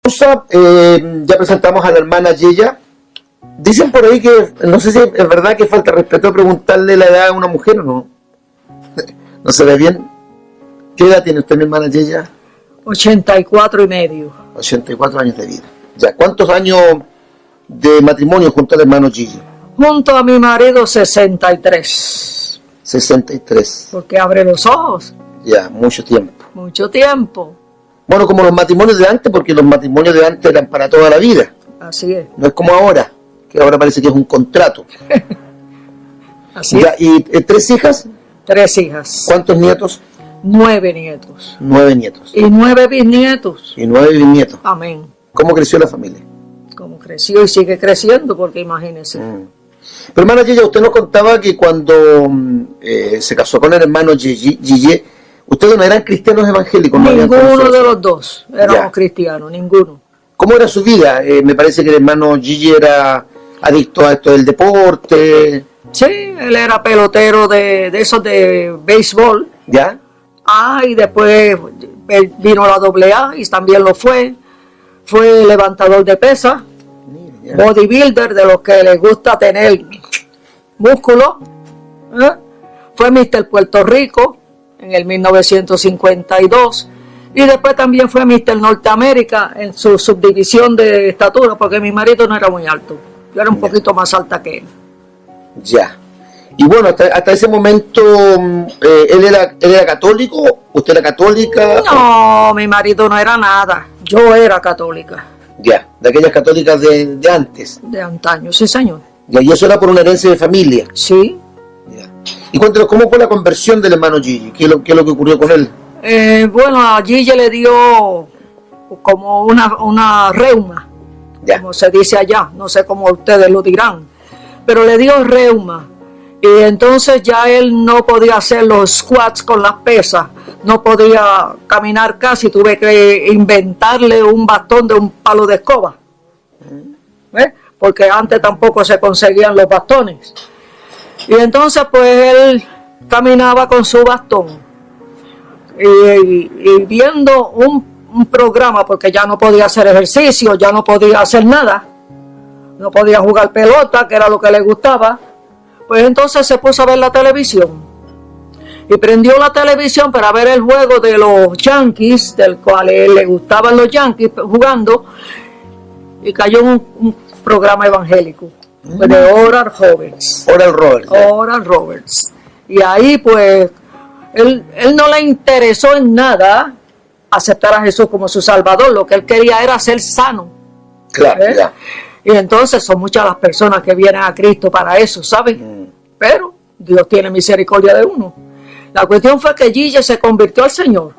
Ya presentamos a la hermana Yeya. Dicen por ahí que, no sé si es verdad que falta respeto preguntarle la edad a una mujer o no. ¿No se ve bien? ¿Qué edad tiene usted, mi hermana Yeya? 84 y medio. 84 años de vida. Ya, ¿cuántos años de matrimonio junto al hermano Gigi? Junto a mi marido 63. 63. Porque abre los ojos. Ya, mucho tiempo. Mucho tiempo. Bueno, como los matrimonios de antes, porque los matrimonios de antes eran para toda la vida. Así es. No es como ahora, que ahora parece que es un contrato. Así ya, es. ¿y 3 hijas? 3 hijas. ¿Cuántos nietos? 9 nietos. 9 nietos. Y 9 bisnietos. Y 9 bisnietos. Amén. ¿Cómo creció la familia? Como creció y sigue creciendo, porque imagínese. Pero hermana Yeya, usted nos contaba que cuando se casó con el hermano Gigi, ustedes no eran cristianos evangélicos. Ninguno de los dos éramos cristianos, ninguno. ¿Cómo era su vida? Me parece que el hermano Gigi era adicto a esto del deporte. Sí, él era pelotero de esos de béisbol. ¿Ya? Y después vino la AA y también lo fue. Fue levantador de pesas, bodybuilder, de los que les gusta tener músculo. Fue Mr. Puerto Rico en el 1952 y después también fue Mr. Norteamérica en su subdivisión de estatura, porque mi marido no era muy alto, yo era un poquito más alta que él. Ya. Y bueno, hasta ese momento, ¿él era católico? ¿Usted era católica? No, mi marido no era nada, yo era católica. Ya, de aquellas católicas de antes. De antaño, sí señor. Ya, y eso era por una herencia de familia. Sí. Ya. Y cuéntanos, ¿cómo fue la conversión del hermano Gigi? ¿Qué es lo que ocurrió con él? Bueno, a Gigi le dio como una reuma, como se dice allá, no sé cómo ustedes lo dirán, pero le dio reuma. Y entonces ya él no podía hacer los squats con las pesas, no podía caminar casi, tuve que inventarle un bastón de un palo de escoba. ¿Ves? Porque antes tampoco se conseguían los bastones. Y entonces pues él caminaba con su bastón y viendo un programa, porque ya no podía hacer ejercicio, ya no podía hacer nada, no podía jugar pelota, que era lo que le gustaba. Pues entonces se puso a ver la televisión y prendió la televisión para ver el juego de los Yankees, del cual a él le gustaban los Yankees jugando, y cayó un programa evangélico de Oral Roberts. Oral Roberts. Y ahí pues él no le interesó en nada aceptar a Jesús como su Salvador, lo que él quería era ser sano. Claro, ya. Y entonces son muchas las personas que vienen a Cristo para eso, ¿sabes? Pero Dios tiene misericordia de uno. La cuestión fue que Gigi se convirtió al Señor.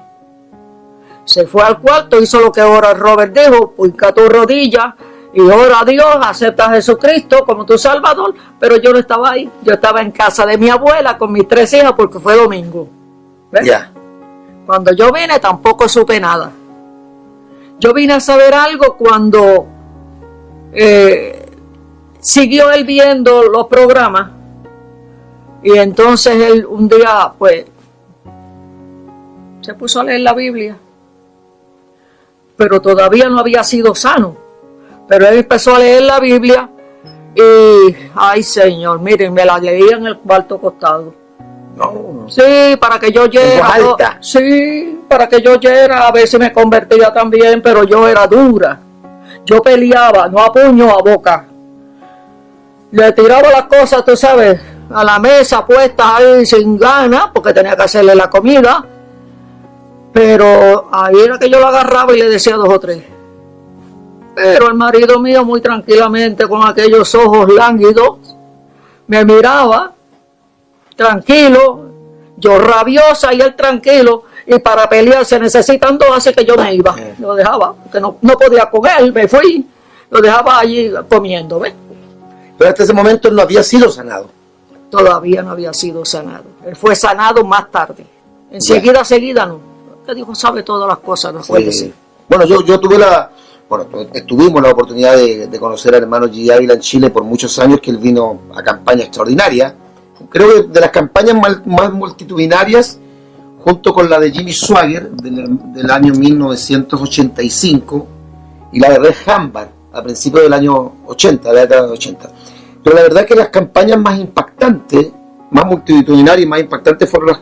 Se fue al cuarto, hizo lo que Oral Robert dijo, puica tu rodilla y ora a Dios, acepta a Jesucristo como tu Salvador. Pero yo no estaba ahí, yo estaba en casa de mi abuela con mis 3 hijas porque fue domingo. ¿Ves? Ya. Cuando yo vine tampoco supe nada. Yo vine a saber algo cuando siguió él viendo los programas y entonces él un día pues se puso a leer la Biblia, pero todavía no había sido sano, pero él empezó a leer la Biblia y ay Señor, miren, me la leía en el cuarto costado. No. Sí, para que yo oyera. Sí, para que yo oyera, a ver si me convertía también, pero yo era dura. Yo peleaba, no a puño, a boca. Le tiraba las cosas, tú sabes, a la mesa puestas ahí sin ganas, porque tenía que hacerle la comida. Pero ahí era que yo lo agarraba y le decía 2 o 3. Pero el marido mío muy tranquilamente, con aquellos ojos lánguidos, me miraba, tranquilo, yo rabiosa y él tranquilo. Y para pelear se necesitan 2, así que yo me iba, lo dejaba, porque no podía con él, me fui, lo dejaba allí comiendo, ¿ves? Pero hasta ese momento él no había sido sanado. Todavía no había sido sanado, él fue sanado más tarde, seguida no, que Dios sabe todas las cosas, no puede decir. Bueno, yo tuvimos la oportunidad de conocer al hermano Gigi Ávila en Chile por muchos años, que él vino a campaña extraordinaria, creo que de las campañas más multitudinarias, junto con la de Jimmy Swaggart del año 1985, y la de Red Hambar a principios del año 80, de la década de 80. Pero la verdad que las campañas más impactantes, más multitudinarias y más impactantes fueron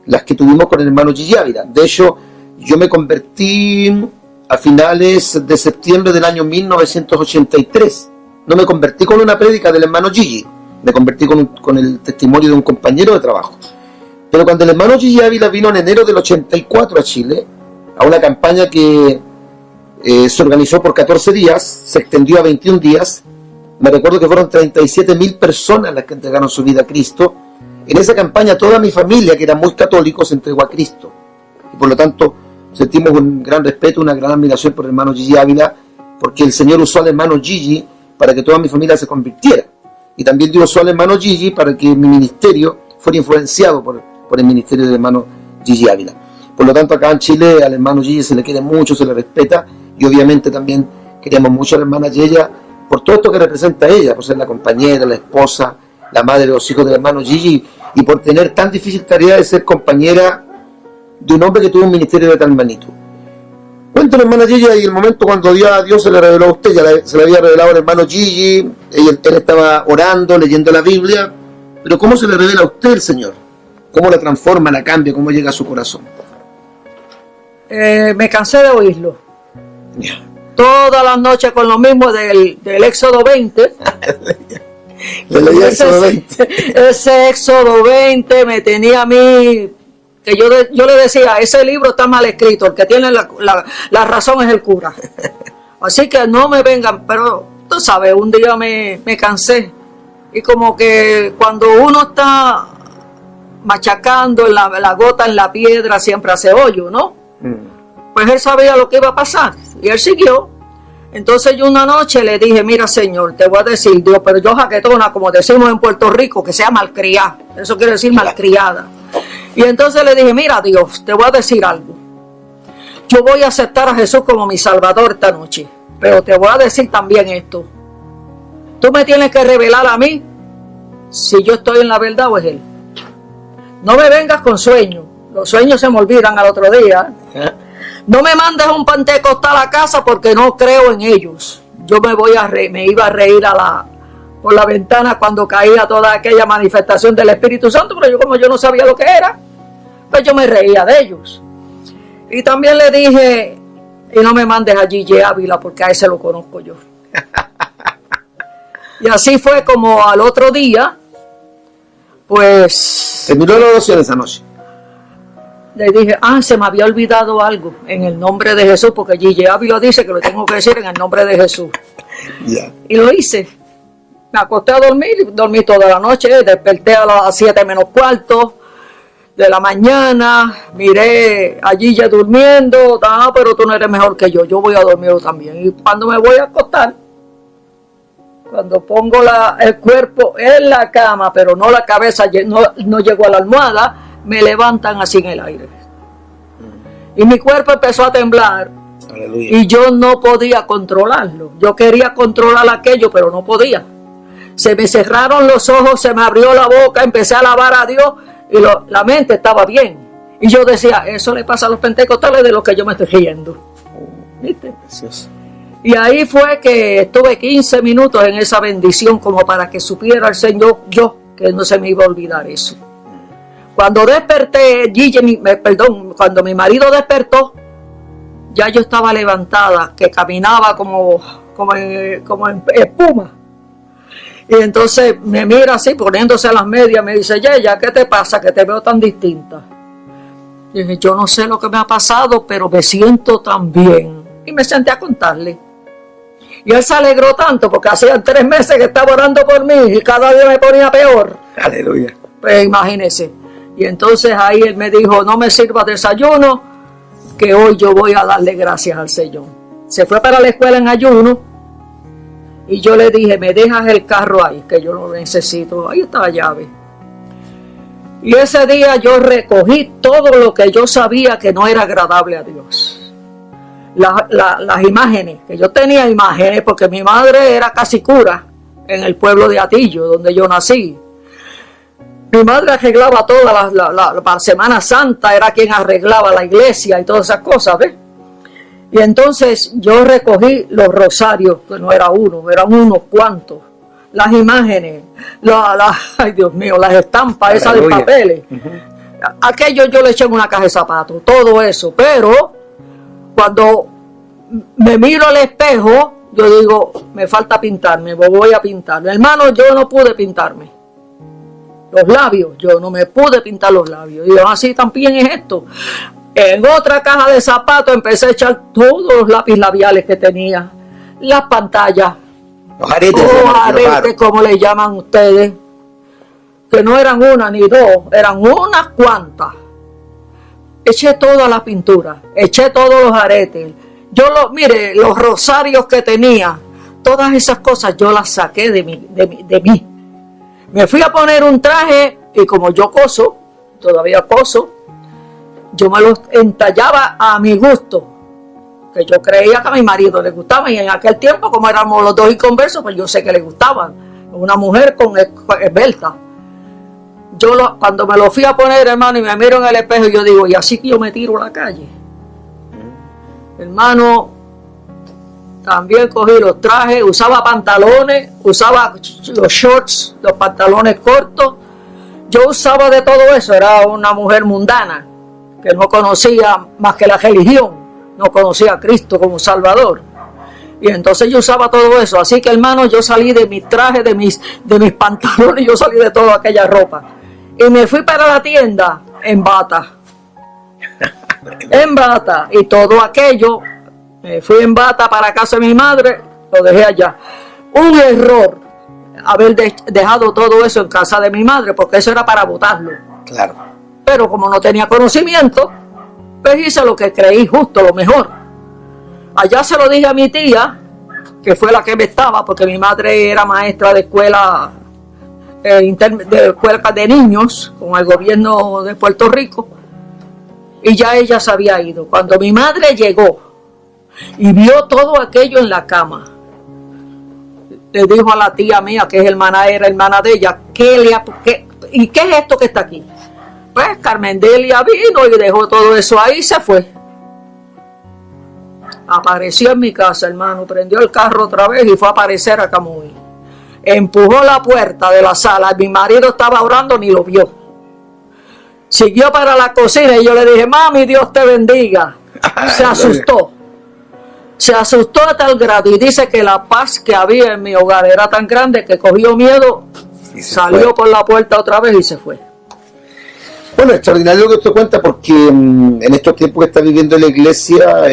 las que tuvimos con el hermano Gigi Ávila. De hecho, yo me convertí a finales de septiembre del año 1983. No me convertí con una prédica del hermano Gigi, me convertí con el testimonio de un compañero de trabajo. Pero cuando el hermano Gigi Ávila vino en enero del 84 a Chile, a una campaña que se organizó por 14 días, se extendió a 21 días, me recuerdo que fueron 37.000 personas las que entregaron su vida a Cristo. En esa campaña toda mi familia, que era muy católico, se entregó a Cristo. Y por lo tanto sentimos un gran respeto, una gran admiración por el hermano Gigi Ávila, porque el Señor usó al hermano Gigi para que toda mi familia se convirtiera. Y también Dios usó al hermano Gigi para que mi ministerio fuera influenciado por el ministerio del hermano Gigi Ávila. Por lo tanto, acá en Chile al hermano Gigi se le quiere mucho, se le respeta, y obviamente también queríamos mucho a la hermana Yeya por todo esto que representa ella, por ser la compañera, la esposa, la madre de los hijos del hermano Gigi, y por tener tan difícil tarea de ser compañera de un hombre que tuvo un ministerio de tal magnitud. Cuéntanos, hermana Yeya, y el momento cuando Dios se le reveló a usted, se le había revelado al hermano Gigi, él estaba orando, leyendo la Biblia, pero ¿cómo se le revela a usted el Señor? ¿Cómo la transforma, la cambia, cómo llega a su corazón? Me cansé de oírlo. Yeah. Todas las noches con lo mismo del Éxodo 20. Ese Éxodo 20 me tenía a mí, que yo le decía, ese libro está mal escrito, el que tiene la razón es el cura. Así que no me vengan, pero tú sabes, un día me cansé. Y como que cuando uno está machacando la gota en la piedra, siempre hace hoyo, ¿no? Pues él sabía lo que iba a pasar y él siguió. Entonces yo una noche le dije, mira Señor, te voy a decir Dios, pero yo jaquetona, como decimos en Puerto Rico, que sea malcriada, eso quiere decir malcriada. Y entonces le dije, mira Dios, te voy a decir algo, yo voy a aceptar a Jesús como mi Salvador esta noche, pero te voy a decir también esto, tú me tienes que revelar a mí si yo estoy en la verdad o es Él. No me vengas con sueños, los sueños se me olvidan al otro día. No me mandes un pentecostal a casa porque no creo en ellos. Yo me iba a reír por la ventana cuando caía toda aquella manifestación del Espíritu Santo, pero como yo no sabía lo que era, pues yo me reía de ellos. Y también le dije, y no me mandes a Gigi Ávila porque a ese lo conozco yo. Y así fue como al otro día, pues... Terminó la oración esa noche. Le dije, se me había olvidado algo, en el nombre de Jesús, porque Gigi Ávila dice que lo tengo que decir en el nombre de Jesús. Yeah. Y lo hice. Me acosté a dormí toda la noche, desperté a las 7 menos cuarto de la mañana, miré a Gigi durmiendo, pero tú no eres mejor que yo voy a dormir también. Y cuando me voy a acostar, cuando pongo el cuerpo en la cama, pero no la cabeza, no llegó a la almohada, me levantan así en el aire. Y mi cuerpo empezó a temblar. Aleluya. Y yo no podía controlarlo. Yo quería controlar aquello, pero no podía. Se me cerraron los ojos, se me abrió la boca, empecé a alabar a Dios y la mente estaba bien. Y yo decía, eso le pasa a los pentecostales de lo que yo me estoy riendo. ¿Viste? Precioso. Y ahí fue que estuve 15 minutos en esa bendición como para que supiera el Señor que no se me iba a olvidar eso. Cuando desperté, cuando mi marido despertó, ya yo estaba levantada, que caminaba como en espuma. Y entonces me mira así, poniéndose a las medias, me dice, Yeya, ¿qué te pasa? Que te veo tan distinta. Y dije, yo no sé lo que me ha pasado, pero me siento tan bien. Y me senté a contarle. Y él se alegró tanto, porque hacía 3 meses que estaba orando por mí, y cada día me ponía peor. Aleluya. Pues imagínese. Y entonces ahí él me dijo, no me sirvas desayuno, que hoy yo voy a darle gracias al Señor. Se fue para la escuela en ayuno, y yo le dije, me dejas el carro ahí, que yo lo necesito. Ahí está la llave. Y ese día yo recogí todo lo que yo sabía que no era agradable a Dios. Las imágenes, que yo tenía imágenes, porque mi madre era casi cura en el pueblo de Atillo, donde yo nací. Mi madre arreglaba toda para Semana Santa, era quien arreglaba la iglesia y todas esas cosas, ¿ves? Y entonces yo recogí los rosarios, que no era uno, eran unos cuantos. Las imágenes, ay Dios mío, las estampas esas de papeles. Aquello yo le eché en una caja de zapatos, todo eso. Pero cuando me miro al espejo, yo digo, me falta pintarme, voy a pintarme. Hermano, yo no pude pintarme los labios, yo no me pude pintar los labios. Y así también es esto. En otra caja de zapatos empecé a echar todos los lápiz labiales que tenía, las pantallas, los aretes, como le llaman ustedes, que no eran una ni dos, eran unas cuantas. Eché toda la pintura, eché todos los aretes. Mire, los rosarios que tenía, todas esas cosas yo las saqué de mí. Me fui a poner un traje y como yo coso, todavía coso, yo me los entallaba a mi gusto, que yo creía que a mi marido le gustaba, y en aquel tiempo, como éramos los dos inconversos, pues yo sé que le gustaban. Una mujer con esbelta. Cuando me lo fui a poner, hermano, y me miro en el espejo, yo digo, y así que yo me tiro a la calle. Hermano, también cogí los trajes, usaba pantalones, usaba los shorts, los pantalones cortos. Yo usaba de todo eso, era una mujer mundana, que no conocía más que la religión, no conocía a Cristo como Salvador. Y entonces yo usaba todo eso. Así que, hermano, yo salí de mis trajes, de mis pantalones, yo salí de toda aquella ropa. Y me fui para la tienda en bata. En bata. Y todo aquello, me fui en bata para casa de mi madre, lo dejé allá. Un error haber dejado todo eso en casa de mi madre, porque eso era para botarlo. Claro. Pero como no tenía conocimiento, pues hice lo que creí justo, lo mejor. Allá se lo dije a mi tía, que fue la que me estaba, porque mi madre era maestra de escuela de niños con el gobierno de Puerto Rico, y ya ella se había ido. Cuando mi madre llegó y vio todo aquello en la cama, le dijo a la tía mía, que era hermana de ella, ¿y qué es esto que está aquí? Pues Carmen Delia vino y dejó todo eso ahí y se fue. Apareció en mi casa, hermano, prendió el carro otra vez y fue a aparecer a Camuy. Empujó la puerta de la sala, mi marido estaba orando, ni lo vio. Siguió para la cocina y yo le dije, mami, Dios te bendiga. Se asustó. Se asustó a tal grado y dice que la paz que había en mi hogar era tan grande que cogió miedo, salió por la puerta otra vez y se fue. Bueno, extraordinario lo que usted cuenta, porque en estos tiempos que está viviendo la iglesia,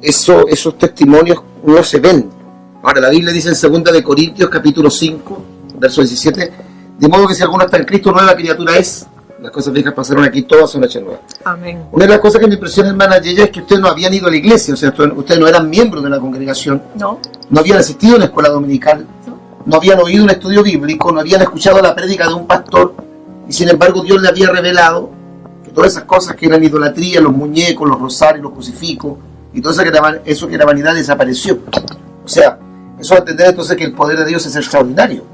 esos testimonios no se ven. Ahora, la Biblia dice en 2 de Corintios, capítulo 5, verso 17, de modo que si alguno está en Cristo, nueva criatura es. Las cosas viejas pasaron aquí, todas son hechas nuevas. Amén. Una de las cosas que me impresiona, hermana Yeya, es que ustedes no habían ido a la iglesia, o sea, ustedes no eran miembros de la congregación. No. No habían asistido a una escuela dominical. No habían oído un estudio bíblico, no habían escuchado la prédica de un pastor, y sin embargo Dios le había revelado que todas esas cosas que eran idolatría, los muñecos, los rosarios, los crucifijos, y todo eso que era vanidad desapareció. O sea, eso va a entender entonces que el poder de Dios es extraordinario,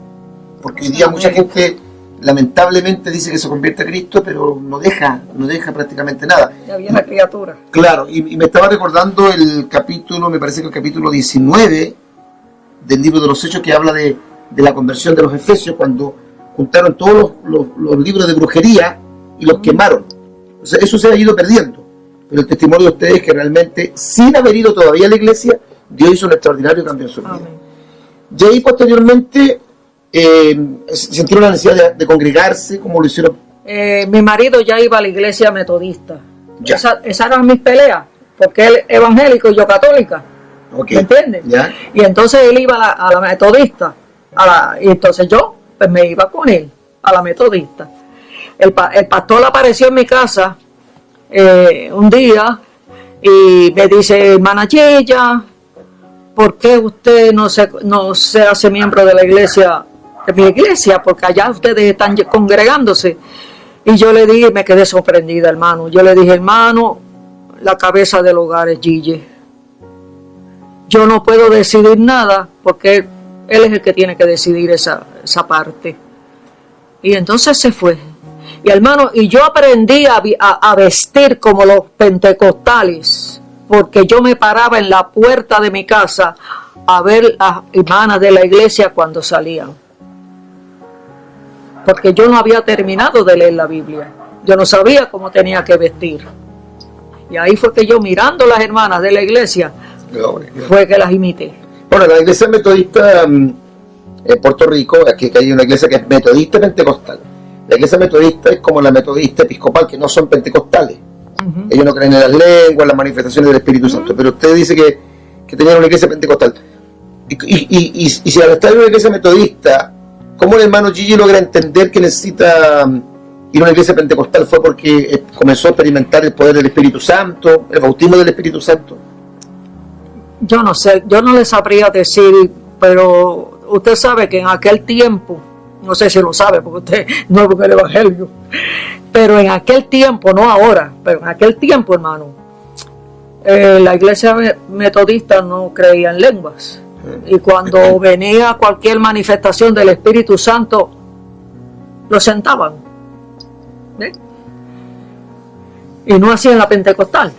porque hoy día mucha gente lamentablemente dice que se convierte a Cristo, pero no deja prácticamente nada. Ya había la criatura. Claro, y me estaba recordando el capítulo, me parece que el capítulo 19 del libro de los Hechos, que habla de la conversión de los efesios, cuando juntaron todos los libros de brujería y los quemaron. O sea, eso se ha ido perdiendo. Pero el testimonio de ustedes es que realmente, sin haber ido todavía a la iglesia, Dios hizo un extraordinario cambio en su vida. Y ahí posteriormente sintieron la necesidad de congregarse, como lo hicieron. Mi marido ya iba a la iglesia metodista. Esas eran mis peleas, porque él evangélico y yo católica. Okay. ¿Me entiendes? Ya. Y entonces él iba a la metodista, y entonces yo pues me iba con él a la metodista. El pastor apareció en mi casa un día y me dice, hermana Yeya, ¿por qué usted no se hace miembro de la iglesia, de mi iglesia? Porque allá ustedes están congregándose. Y yo le dije, me quedé sorprendida, hermano. Yo le dije, hermano, la cabeza del hogar es Gille. Yo no puedo decidir nada porque él es el que tiene que decidir esa parte. Y entonces se fue. Y hermano, y yo aprendí a vestir como los pentecostales. porque yo me paraba en la puerta de mi casa a ver las hermanas de la iglesia cuando salían. Porque yo no había terminado de leer la Biblia. Yo no sabía cómo tenía que vestir. Y ahí fue que yo, mirando las hermanas de la iglesia, fue que las imité. Bueno, la iglesia metodista en Puerto Rico, aquí hay una iglesia que es metodista pentecostal. La iglesia metodista es como la metodista episcopal, que no son pentecostales. Ellos no creen en las lenguas, en las manifestaciones del Espíritu Santo. Pero usted dice que tenían una iglesia pentecostal. Y si al estar en una iglesia metodista, ¿cómo el hermano Gigi logra entender que necesita ir a una iglesia pentecostal? ¿Fue porque comenzó a experimentar el poder del Espíritu Santo, el bautismo del Espíritu Santo? Yo no sé, yo no le sabría decir, pero usted sabe que en aquel tiempo, no sé si lo sabe porque usted no es el Evangelio, pero en aquel tiempo, no ahora, pero en aquel tiempo, hermano, la iglesia metodista no creía en lenguas. Y cuando venía cualquier manifestación del Espíritu Santo, lo sentaban. ¿Ves? Y no hacían la pentecostal.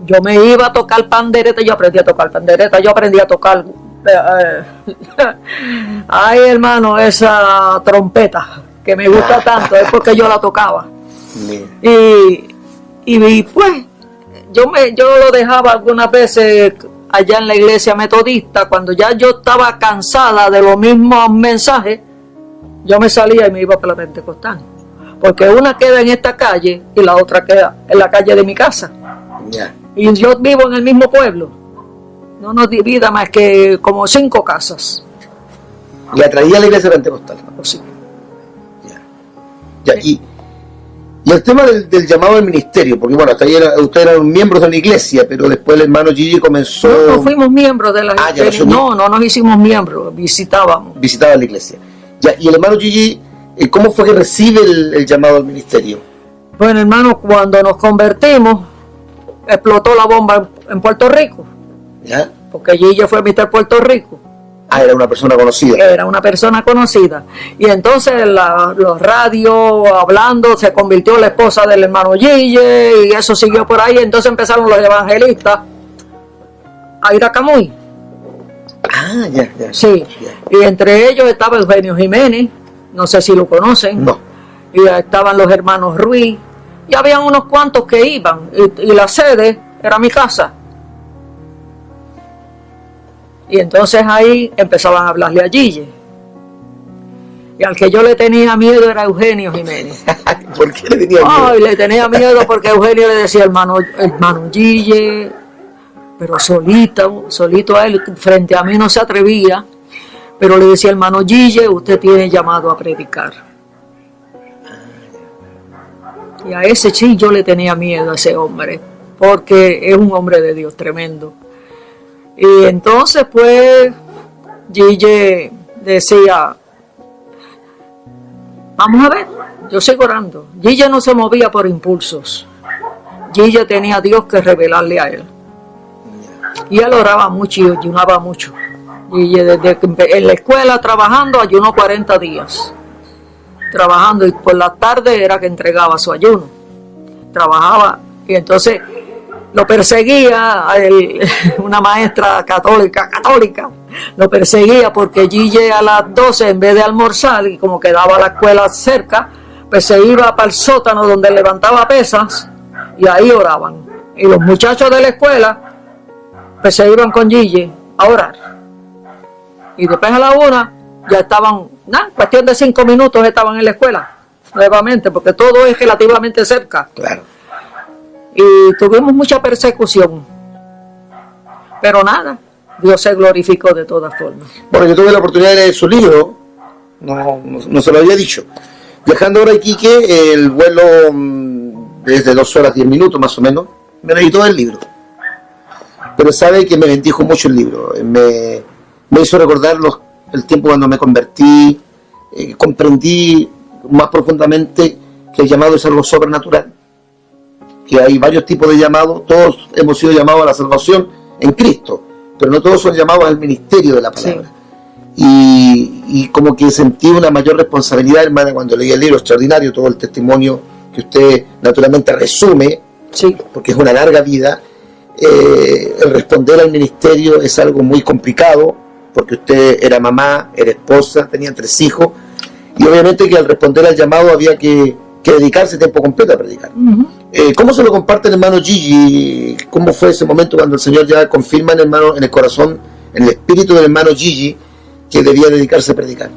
Yo me iba a tocar pandereta, yo aprendí a tocar pandereta, yo aprendí a tocar ay, hermano, esa trompeta que me gusta tanto, es porque yo la tocaba. Y pues yo lo dejaba algunas veces allá en la iglesia metodista. Cuando ya yo estaba cansada de los mismos mensajes, yo me salía y me iba para la pentecostal, porque una queda en esta calle y la otra queda en la calle de mi casa. Y yo vivo en el mismo pueblo, no nos divida más que como 5 casas. ¿Le atraía a la iglesia pentecostal? Sí. Y el tema del llamado al ministerio, porque bueno, hasta ahí ustedes eran miembros de la iglesia, pero después el hermano Gigi comenzó... No fuimos miembros de la iglesia, no nos hicimos miembros, visitábamos. Visitaba la iglesia. Y el hermano Gigi, ¿cómo fue que recibe el llamado al ministerio? Bueno, hermano, cuando nos convertimos, explotó la bomba en Puerto Rico. ¿Ya? Porque Gigi fue a visitar Puerto Rico. Era una persona conocida. Era una persona conocida. Y entonces los radios hablando, se convirtió en la esposa del hermano Gigi, y eso siguió por ahí. Entonces empezaron los evangelistas a ir a Camuy. Ya. Sí. Ya. Y entre ellos estaba Eugenio Jiménez, no sé si lo conocen. No. Y estaban los hermanos Ruiz. Y habían unos cuantos que iban. Y la sede era mi casa. Y entonces ahí empezaban a hablarle a Gigi. Y al que yo le tenía miedo era Eugenio Jiménez. ¿Por qué le tenía miedo? Ay, le tenía miedo porque Eugenio le decía hermano Gigi, pero solito a él, frente a mí no se atrevía, pero le decía hermano Gigi, usted tiene llamado a predicar. Y a ese sí yo le tenía miedo a ese hombre, porque es un hombre de Dios tremendo. Y entonces pues Gigi decía, vamos a ver, yo sigo orando. Gigi no se movía por impulsos. Gigi tenía a Dios que revelarle a él. Y él oraba mucho y ayunaba mucho. Gigi desde que en la escuela trabajando ayunó 40 días. Trabajando, y por la tarde era que entregaba su ayuno. Trabajaba y entonces lo perseguía una maestra católica, lo perseguía porque Gigi a las 12 en vez de almorzar, y como quedaba la escuela cerca, pues se iba para el sótano donde levantaba pesas y ahí oraban. Y los muchachos de la escuela pues se iban con Gigi a orar. Y después a la 1 ya estaban, cuestión de 5 minutos estaban en la escuela nuevamente, porque todo es relativamente cerca. Claro. Y tuvimos mucha persecución, pero nada, Dios se glorificó de todas formas. Bueno, yo tuve la oportunidad de leer su libro, no se lo había dicho. Viajando ahora a Iquique, el vuelo desde 2 horas 10 minutos más o menos, me leí todo el libro. Pero sabe que me bendijo mucho el libro, me hizo recordar el tiempo cuando me convertí, comprendí más profundamente que el llamado es algo sobrenatural, que hay varios tipos de llamados, todos hemos sido llamados a la salvación en Cristo, pero no todos son llamados al ministerio de la palabra. Sí. Y como que sentí una mayor responsabilidad, hermana, cuando leí el libro extraordinario, todo el testimonio que usted naturalmente resume, sí, porque es una larga vida, el responder al ministerio es algo muy complicado, porque usted era mamá, era esposa, tenía 3 hijos, y obviamente que al responder al llamado había que dedicarse tiempo completo a predicar. ¿Cómo se lo comparte el hermano Gigi? ¿Cómo fue ese momento cuando el Señor ya confirma en el corazón, en el espíritu del hermano Gigi, que debía dedicarse a predicar?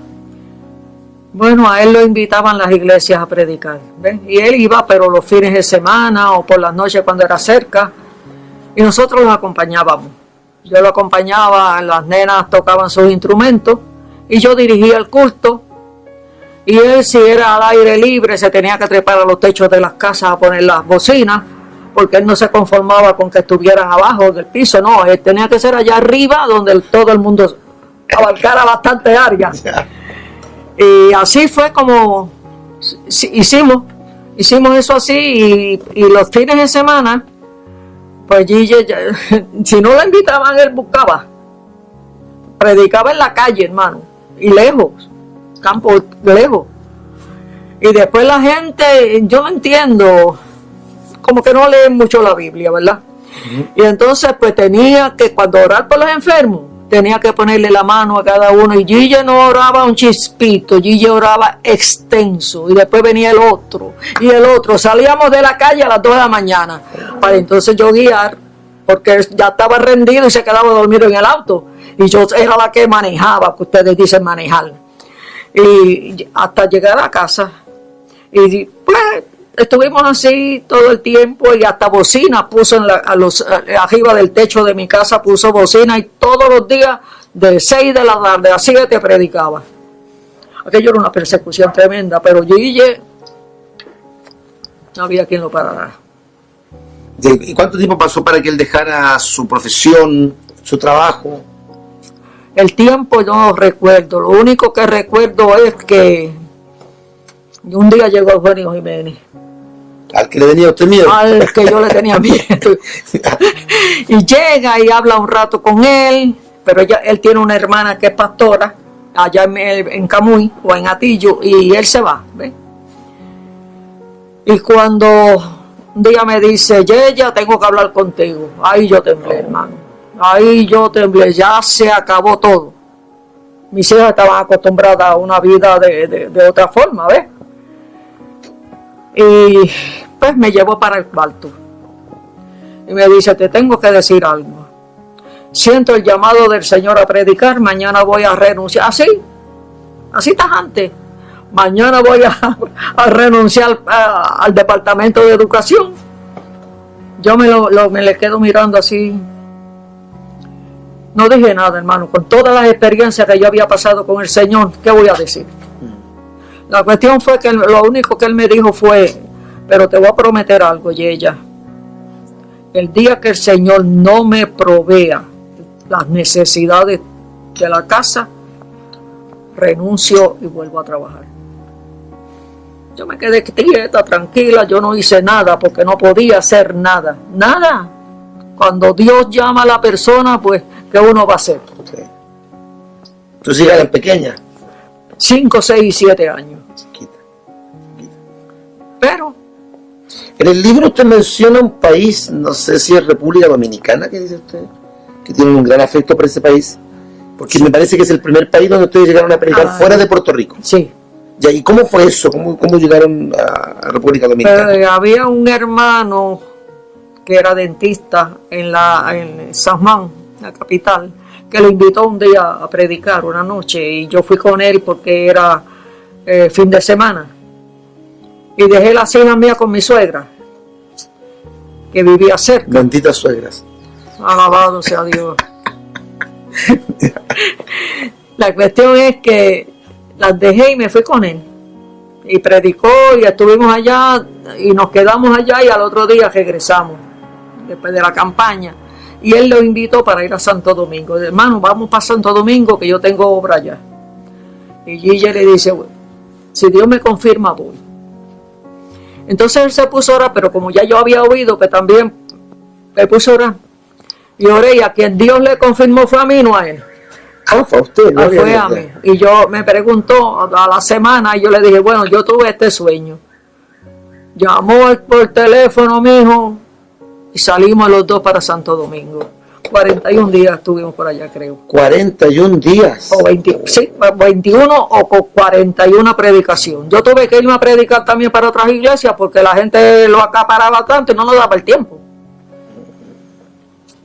Bueno, a él lo invitaban las iglesias a predicar, ¿ves? Y él iba, pero los fines de semana o por las noches cuando era cerca, y nosotros los acompañábamos. Yo lo acompañaba, las nenas tocaban sus instrumentos, y yo dirigía el culto. Y él, si era al aire libre, se tenía que trepar a los techos de las casas a poner las bocinas, porque él no se conformaba con que estuvieran abajo del piso, no, él tenía que ser allá arriba, donde todo el mundo abarcara bastante área. Y así fue como hicimos eso así, y los fines de semana, pues Gigi, si no lo invitaban, él buscaba, predicaba en la calle, hermano, y lejos, campo lejos. Y después la gente, yo no entiendo, como que no leen mucho la Biblia, ¿verdad? Y entonces pues tenía que, cuando orar por los enfermos, tenía que ponerle la mano a cada uno, y Gigi no oraba un chispito, Gigi oraba extenso, y después venía el otro, y el otro. Salíamos de la calle a las 2 de la mañana, para entonces yo guiar, porque ya estaba rendido y se quedaba dormido en el auto, y yo era la que manejaba, que ustedes dicen manejar, y hasta llegar a casa, y pues estuvimos así todo el tiempo, y hasta bocina puso arriba del techo de mi casa, puso bocina, y todos los días de 6 de la tarde a 7 predicaba. Aquello era una persecución tremenda, pero Gigi no había quien lo parara. ¿Y cuánto tiempo pasó para que él dejara su profesión, su trabajo? El tiempo no recuerdo, lo único que recuerdo es que un día llegó Eugenio Jiménez. ¿Al que le tenía usted miedo? Al que yo le tenía miedo. Y llega y habla un rato con él, pero él tiene una hermana que es pastora, allá en Camuy o en Atillo, y él se va, ¿ves? Y cuando un día me dice, Yeya, tengo que hablar contigo, ahí yo temblé, hermano. Ahí yo temblé, ya se acabó todo. Mis hijas estaban acostumbradas a una vida de otra forma, ¿ves? Y pues me llevó para el cuarto y me dice, te tengo que decir algo. Siento el llamado del Señor a predicar, mañana voy a renunciar. Así tajante. Mañana voy a renunciar al departamento de educación. Yo me le quedo mirando así. No dije nada, hermano. Con todas las experiencias que yo había pasado con el Señor, ¿qué voy a decir? La cuestión fue que lo único que él me dijo fue, pero te voy a prometer algo, Yeya. El día que el Señor no me provea las necesidades de la casa, renuncio y vuelvo a trabajar. Yo me quedé quieta, tranquila, yo no hice nada porque no podía hacer nada. Nada. Cuando Dios llama a la persona, pues, ¿qué uno va a hacer? Okay. ¿Tus hijas eran pequeñas? 5, 6 y 7 años. Chiquita. Pero en el libro usted menciona un país, no sé si es República Dominicana, que dice usted, que tiene un gran afecto por ese país, porque sí, me parece que es el primer país donde ustedes llegaron a predicar fuera de Puerto Rico. Sí. Ya, ¿y cómo fue eso? ¿Cómo llegaron a República Dominicana? Pero había un hermano que era dentista en San Juan, la capital, que lo invitó un día a predicar una noche, y yo fui con él porque era fin de semana, y dejé las hijas mías con mi suegra, que vivía cerca. Benditas suegras. Alabado sea Dios. La cuestión es que las dejé y me fui con él, y predicó, y estuvimos allá, y nos quedamos allá, y al otro día regresamos, después de la campaña. Y él lo invitó para ir a Santo Domingo. Hermano, vamos para Santo Domingo, que yo tengo obra allá. Y Gigi le dice, bueno, si Dios me confirma, voy. Entonces él se puso a orar, pero como ya yo había oído, que también me puse a orar. Y oré, y a quien Dios le confirmó fue a mí, no a él. Fue a usted, ¿no? Fue a mí. Y yo me preguntó a la semana, y yo le dije, bueno, yo tuve este sueño. Llamó por teléfono, mijo, y salimos los dos para Santo Domingo. 41 días estuvimos por allá, creo. 41 días. O 20, sí, 21 o con 41 predicación. Yo tuve que irme a predicar también para otras iglesias porque la gente lo acaparaba tanto y no nos daba el tiempo.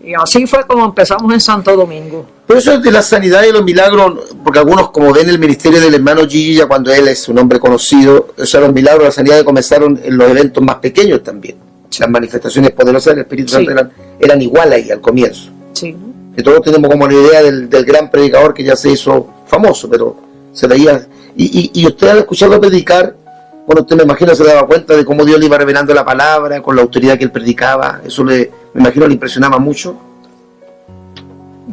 Y así fue como empezamos en Santo Domingo. Pero eso de la sanidad y los milagros, porque algunos como ven el ministerio del hermano Gigi, ya cuando él es un hombre conocido, o sea, los milagros, la sanidad comenzaron en los eventos más pequeños también. Las manifestaciones poderosas del Espíritu Santo eran igual ahí al comienzo. Sí. Que todos tenemos como la idea del gran predicador que ya se hizo famoso, pero se veía. Y usted al escucharlo predicar, bueno, usted me imagino se daba cuenta de cómo Dios le iba revelando la palabra, con la autoridad que él predicaba. Eso me imagino le impresionaba mucho.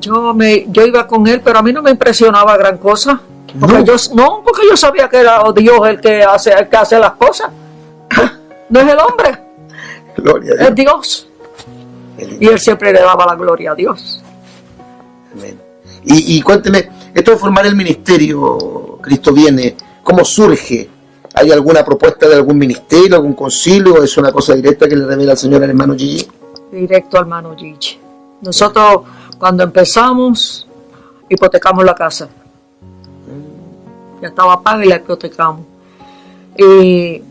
Yo iba con él, pero a mí no me impresionaba gran cosa. Porque porque yo sabía que era Dios el que hace las cosas. No es el hombre. Gloria a Dios. Es Dios. Y él siempre le daba la gloria a Dios. Amén. Y cuénteme, esto de formar el ministerio, Cristo Viene, ¿cómo surge? ¿Hay alguna propuesta de algún ministerio, algún concilio, o es una cosa directa que le revela el Señor al hermano Gigi? Directo al hermano Gigi. Nosotros, cuando empezamos, hipotecamos la casa. Ya estaba paga y la hipotecamos. Y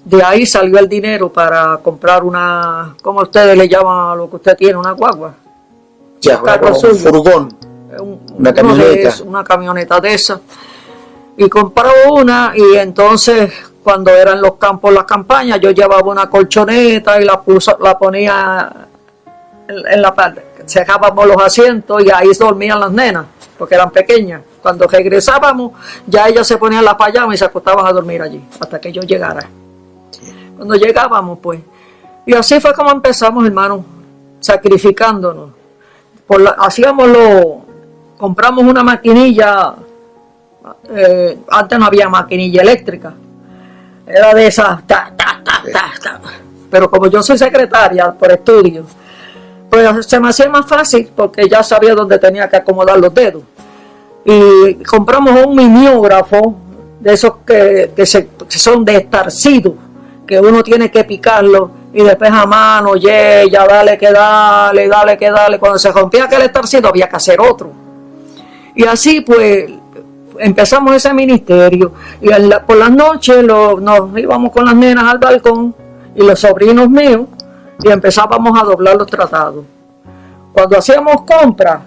de ahí salió el dinero para comprar una, como ustedes le llaman a lo que usted tiene, una guagua. Ya, un furgón, una camioneta. Una camioneta de esa. Y compró una, y entonces cuando eran los campos, las campañas, yo llevaba una colchoneta y la ponía en la parte. Cerrábamos los asientos y ahí dormían las nenas, porque eran pequeñas. Cuando regresábamos, ya ellas se ponían la pijama y se acostaban a dormir allí, hasta que yo llegara. Cuando llegábamos, pues. Y así fue como empezamos, hermano, sacrificándonos. Compramos una maquinilla, antes no había maquinilla eléctrica, era de esas, pero como yo soy secretaria por estudio, pues se me hacía más fácil porque ya sabía dónde tenía que acomodar los dedos. Y compramos un mimeógrafo de esos que son destarcidos, que uno tiene que picarlo y después a mano, ya dale que dale. Cuando se rompía aquel estarcido había que hacer otro. Y así pues empezamos ese ministerio. Y por las noches nos íbamos con las nenas al balcón y los sobrinos míos y empezábamos a doblar los tratados. Cuando hacíamos compras,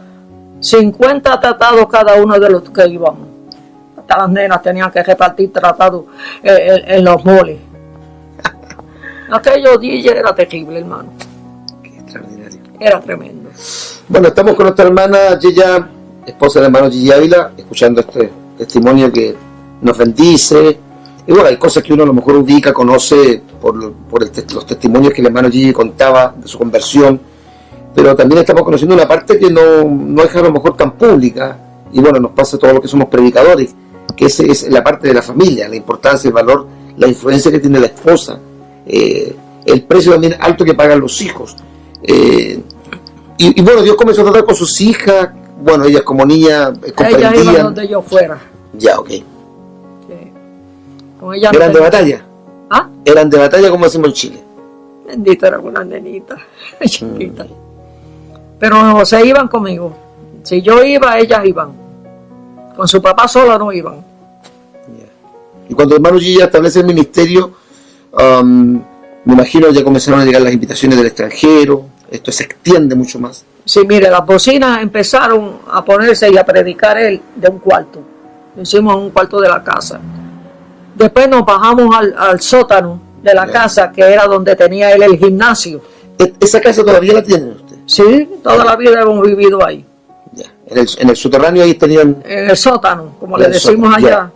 50 tratados cada uno de los que íbamos. Hasta las nenas tenían que repartir tratados en los moles. Aquello DJ era terrible, hermano. Qué extraordinario. Era tremendo. Bueno, estamos con nuestra hermana Yeya, esposa del hermano Gigi Ávila, escuchando este testimonio que nos bendice. Y bueno, hay cosas que uno a lo mejor ubica, conoce por los testimonios que el hermano Gigi contaba de su conversión, pero también estamos conociendo una parte que no es a lo mejor tan pública, y bueno, nos pasa a todos los que somos predicadores, que es la parte de la familia, la importancia, el valor, la influencia que tiene la esposa, el precio también alto que pagan los hijos. Y bueno, Dios comenzó a tratar con sus hijas, bueno, ellas como niñas comprendían. Ellas iban donde yo fuera. Ya, ok. Sí. Con ellas ¿Eran de batalla? ¿Ah? Eran de batalla como decimos en Chile. Bendito, eran unas nenitas chiquitas. Pero se iban conmigo. Si yo iba, ellas iban. Con su papá sola no iban. Yeah. Y cuando el hermano Gigi establece el ministerio, me imagino ya comenzaron a llegar las invitaciones del extranjero, esto se extiende mucho más. Sí, mire, las bocinas empezaron a ponerse y a predicar él de un cuarto. Lo hicimos en un cuarto de la casa. Después nos bajamos al sótano de la casa, que era donde tenía él el gimnasio. ¿Esa casa todavía la tienen usted? Sí, toda la vida hemos vivido ahí. Ya. En el subterráneo ahí tenían... En el sótano, como le decimos allá. Yeah.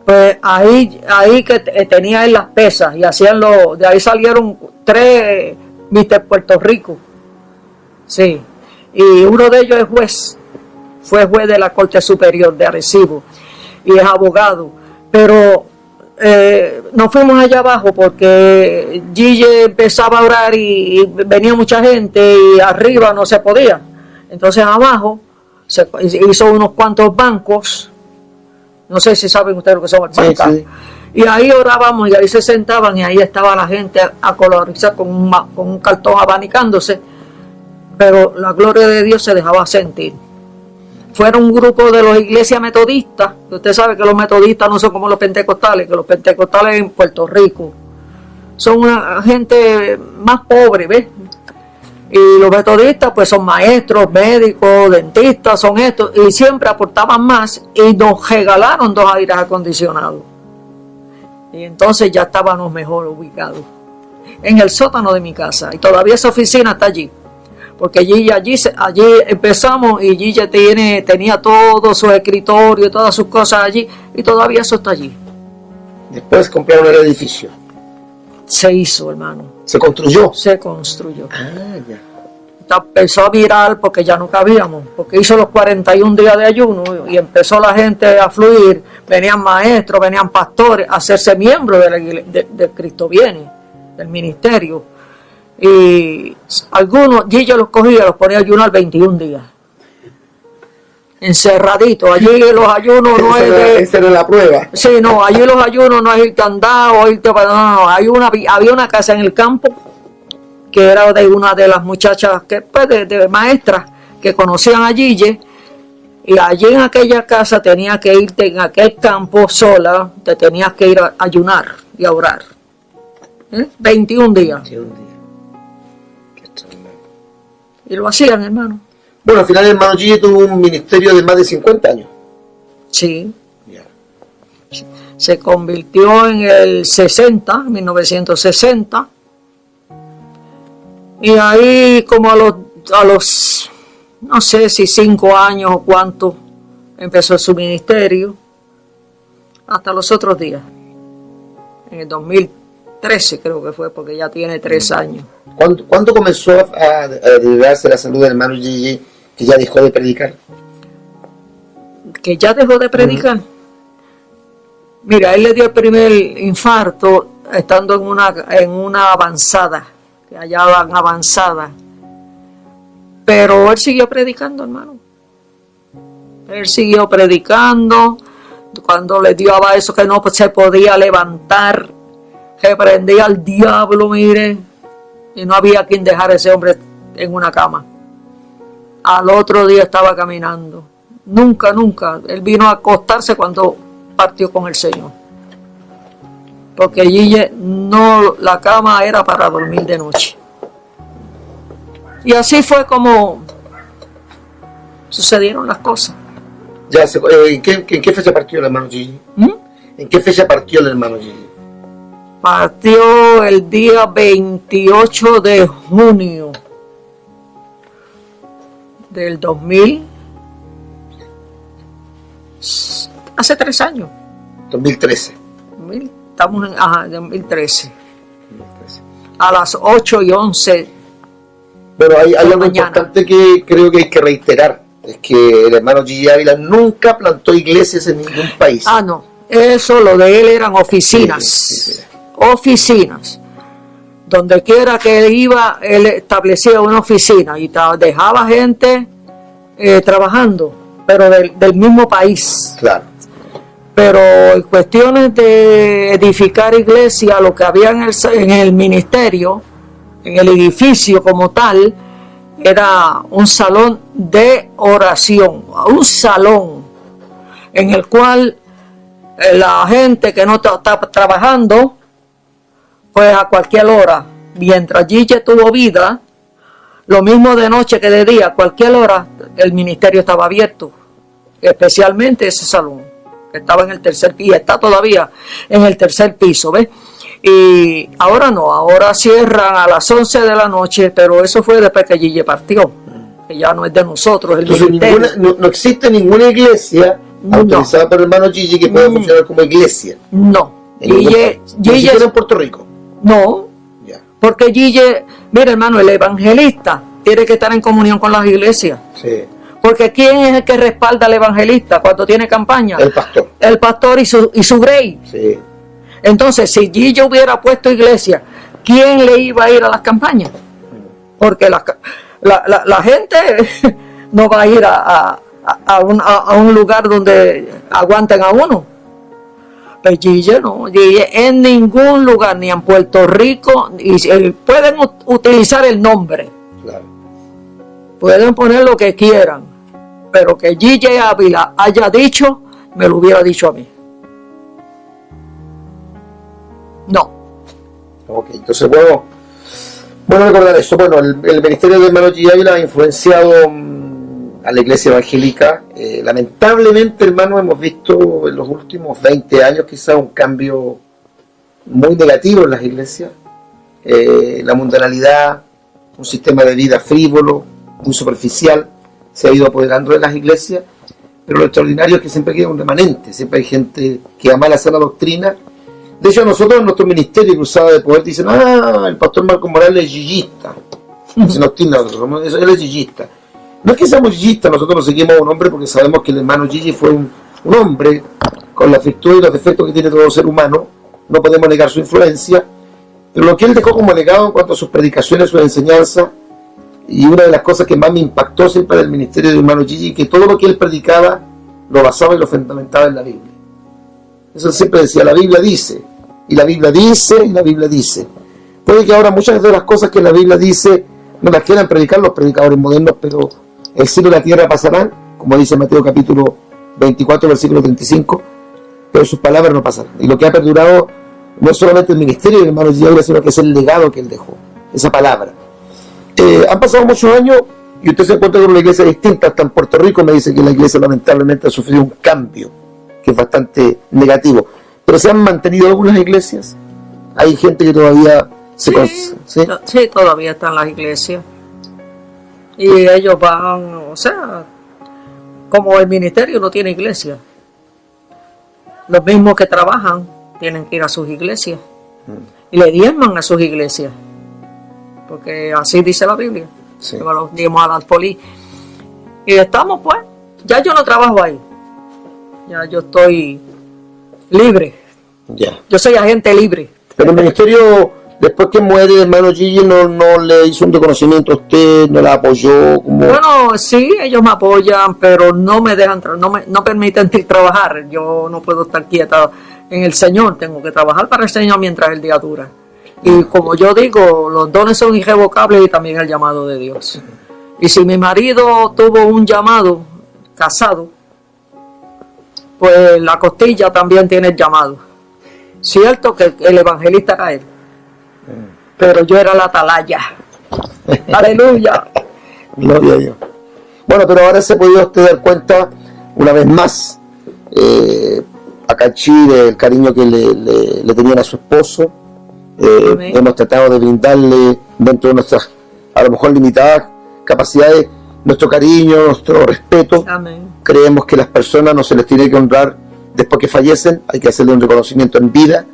Pues ahí que tenía él las pesas y hacían de ahí salieron 3 Mr. Puerto Rico. Sí. Y uno de ellos es juez. Fue juez de la Corte Superior de Arecibo y es abogado. Pero nos fuimos allá abajo porque Gigi empezaba a orar y venía mucha gente y arriba no se podía. Entonces abajo se hizo unos cuantos bancos. No sé si saben ustedes lo que son bancas. Sí. Y ahí orábamos y ahí se sentaban y ahí estaba la gente acolorizada con un cartón abanicándose, pero la gloria de Dios se dejaba sentir. Fueron un grupo de las iglesias metodistas, que usted sabe que los metodistas no son como los pentecostales, que los pentecostales en Puerto Rico son una gente más pobre, ¿ves? Y los metodistas pues son maestros, médicos, dentistas, son estos, y siempre aportaban más y nos regalaron 2 aires acondicionados. Y entonces ya estábamos mejor ubicados en el sótano de mi casa, y todavía esa oficina está allí, porque allí empezamos y Gilla tenía todo su escritorio, todas sus cosas allí, y todavía eso está allí. Después compraron el edificio. Se hizo, hermano. ¿Se construyó? Se construyó. Ya. Empezó a virar porque ya no cabíamos, porque hizo los 41 días de ayuno y empezó la gente a fluir, venían maestros, venían pastores a hacerse miembros de Cristo Viene, del ministerio. Y algunos, Gilla los cogía, los ponía a ayunar 21 días. Encerradito, allí los ayunos no es de... Esa era la prueba. Sí, no, allí los ayunos no es irte andado, irte para... No, había una casa en el campo que era de una de las muchachas que pues, de maestras que conocían a Gille, y allí en aquella casa tenías que irte en aquel campo sola, te tenías que ir a ayunar y a orar. 21 días. 21 días. Qué tremendo. Y lo hacían, hermano. Bueno, al final el hermano Gille tuvo un ministerio de más de 50 años. Sí. Yeah. Se convirtió en el 60, 1960. Y ahí como a los no sé si 5 años o cuánto, empezó su ministerio, hasta los otros días. En el 2013 creo que fue, porque ya tiene 3 años. ¿Cuándo comenzó a deteriorarse la salud del hermano Gille, que ya dejó de predicar? ¿Que ya dejó de predicar? Mira, él le dio el primer infarto estando en una avanzada, que allá van avanzada. Pero él siguió predicando, hermano. Él siguió predicando. Cuando le dio a eso que no se podía levantar, reprendía al diablo, mire, y no había quien dejar a ese hombre en una cama. Al otro día estaba caminando. Nunca. Él vino a acostarse cuando partió con el Señor. Porque Gille la cama era para dormir de noche. Y así fue como sucedieron las cosas. Ya, ¿en qué fecha partió el hermano Gille? ¿En qué fecha partió el hermano Gille? Partió el día 28 de junio del 2000, hace 3 años. 2013. Estamos en 2013. A las 8:11. Bueno, hay algo mañana. importante que creo que hay que reiterar. Es que el hermano Gille Ávila nunca plantó iglesias en ningún país. Ah, no. Eso, lo de él eran oficinas. Sí. Oficinas. Donde quiera que él iba, él establecía una oficina y dejaba gente trabajando, pero del mismo país. Claro. Pero en cuestiones de edificar iglesia, lo que había en el ministerio, en el edificio como tal, era un salón de oración, un salón en el cual la gente que no está trabajando, pues a cualquier hora, mientras Gille tuvo vida, lo mismo de noche que de día, a cualquier hora, el ministerio estaba abierto, especialmente ese salón, que estaba en el tercer piso, está todavía en el tercer piso, ¿ves? Y ahora no, ahora cierran a las 11 de la noche, pero eso fue después que Gille partió, que ya no es de nosotros, el Entonces, ministerio. no existe ninguna iglesia autorizada por el hermano Gille que pueda funcionar como iglesia. No. Gille en Puerto Rico. No, ya. Porque Gille, mira hermano, el evangelista tiene que estar en comunión con las iglesias. Sí. Porque ¿quién es el que respalda al evangelista cuando tiene campaña? El pastor. El pastor y su grey. Sí. Entonces, si Gille hubiera puesto iglesia, ¿quién le iba a ir a las campañas? Porque la gente no va a ir a un lugar donde aguanten a uno. Pues Gille no, Gille en ningún lugar, ni en Puerto Rico, y pueden utilizar el nombre. Claro. Pueden poner lo que quieran, pero que Gille Ávila haya dicho, me lo hubiera dicho a mí. No. Ok, entonces bueno recordar eso. Bueno, el ministerio del hermano Gille Ávila ha influenciado a la iglesia evangélica. Lamentablemente, hermano, hemos visto en los últimos 20 años quizás un cambio muy negativo en las iglesias. La mundanalidad, un sistema de vida frívolo, muy superficial, se ha ido apoderando de las iglesias, pero lo extraordinario es que siempre queda un remanente, siempre hay gente que ama la sana doctrina. De hecho, nosotros en nuestro ministerio Cruzada de Poder dicen, el pastor Marcos Morales es yillista. Se nos tilda, él es yillista. No es que seamos yillistas, nosotros nos seguimos a un hombre porque sabemos que el hermano Gille fue un hombre con las virtudes y los defectos que tiene todo ser humano, no podemos negar su influencia, pero lo que él dejó como legado en cuanto a sus predicaciones, sus enseñanzas, y una de las cosas que más me impactó siempre del ministerio del hermano Gille, que todo lo que él predicaba lo basaba y lo fundamentaba en la Biblia. Eso siempre decía, la Biblia dice, y la Biblia dice, y la Biblia dice. Puede que ahora muchas de las cosas que la Biblia dice no las quieran predicar los predicadores modernos, pero el cielo y la tierra pasarán, como dice Mateo capítulo 24, versículo 35, pero sus palabras no pasarán. Y lo que ha perdurado no es solamente el ministerio del hermano Gille Ávila, sino que es el legado que él dejó, esa palabra. Han pasado muchos años y usted se encuentra con una iglesia distinta. Hasta en Puerto Rico me dice que la iglesia lamentablemente ha sufrido un cambio que es bastante negativo, pero se han mantenido algunas iglesias. Hay gente que todavía sí, todavía están las iglesias y ellos van, o sea, como el ministerio no tiene iglesia, los mismos que trabajan tienen que ir a sus iglesias y le diezman a sus iglesias, porque así dice la Biblia. Sí. Los diezmos a las poli. Y estamos, pues, ya yo no trabajo ahí. Ya yo estoy libre. Ya. Yo soy agente libre. Pero el ministerio, después que muere el hermano Gille, no le hizo un reconocimiento a usted, no la apoyó. Bueno, sí, ellos me apoyan, pero no me dejan, no permiten trabajar. Yo no puedo estar quieta en el Señor. Tengo que trabajar para el Señor mientras el día dura. Y como yo digo, los dones son irrevocables y también el llamado de Dios. Y si mi marido tuvo un llamado casado, pues la costilla también tiene el llamado. Cierto que el evangelista era él, pero yo era la atalaya. Aleluya. Gloria a Dios. Bueno, pero ahora se ha podido usted dar cuenta una vez más a Cachí del cariño que le tenían a su esposo. Hemos tratado de brindarle, dentro de nuestras a lo mejor limitadas capacidades, nuestro cariño, nuestro respeto. Amén. Creemos que las personas no se les tiene que honrar después que fallecen, hay que hacerle un reconocimiento en vida,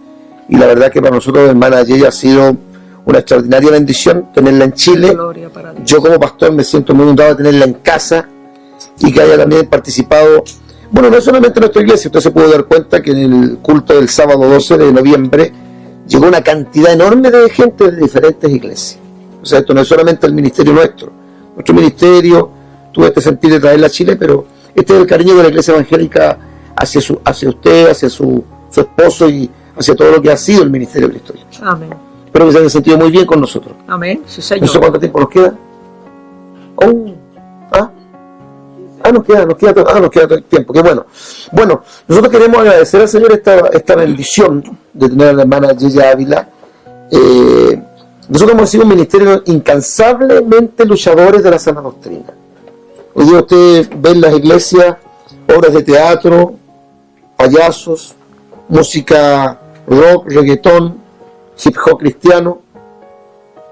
y la verdad que para nosotros, hermana Gille, ha sido una extraordinaria bendición tenerla en Chile. Yo como pastor me siento muy honrado de tenerla en casa y que haya también participado. Bueno, no solamente en nuestra iglesia, usted se pudo dar cuenta que en el culto del sábado 12 de noviembre llegó una cantidad enorme de gente de diferentes iglesias. O sea, esto no es solamente el ministerio nuestro. Nuestro ministerio tuvo este sentido de traerla a Chile, pero este es el cariño de la iglesia evangélica hacia usted, hacia su esposo y hacia todo lo que ha sido el ministerio de Cristo. Amén. Espero que se hayan sentido muy bien con nosotros. Amén, sí, Señor. No sé cuánto tiempo nos queda. Nos queda todo el tiempo. Qué bueno. Bueno, nosotros queremos agradecer al Señor esta bendición de tener a la hermana Gille Ávila. Nosotros hemos sido un ministerio incansablemente luchadores de la sana doctrina. Hoy día usted ve en las iglesias obras de teatro, payasos, música rock, reggaetón, hip hop cristiano.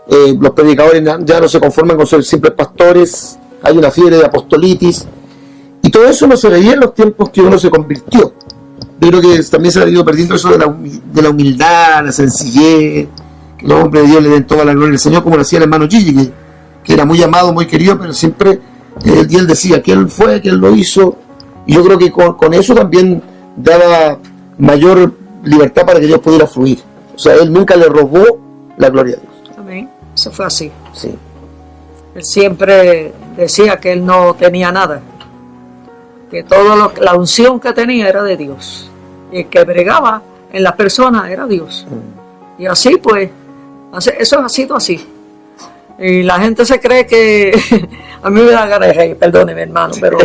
Los predicadores ya no se conforman con ser simples pastores, hay una fiebre de apostolitis, y todo eso no se veía en los tiempos que uno se convirtió. Yo creo que también se ha ido perdiendo eso de la humildad, la sencillez, que los hombres de Dios le den toda la gloria al Señor, como lo hacía el hermano Gille, que era muy amado, muy querido, pero siempre él decía que él fue, que él lo hizo, y yo creo que con eso también daba mayor libertad para que Dios pudiera fluir. O sea, él nunca le robó la gloria a Dios. Amén. Eso fue así. Sí. Él siempre decía que él no tenía nada, que la unción que tenía era de Dios, y el que bregaba en las personas era Dios. Y así pues, eso ha sido así. Y la gente se cree que, a mí me da ganas de reír, perdóneme hermano, pero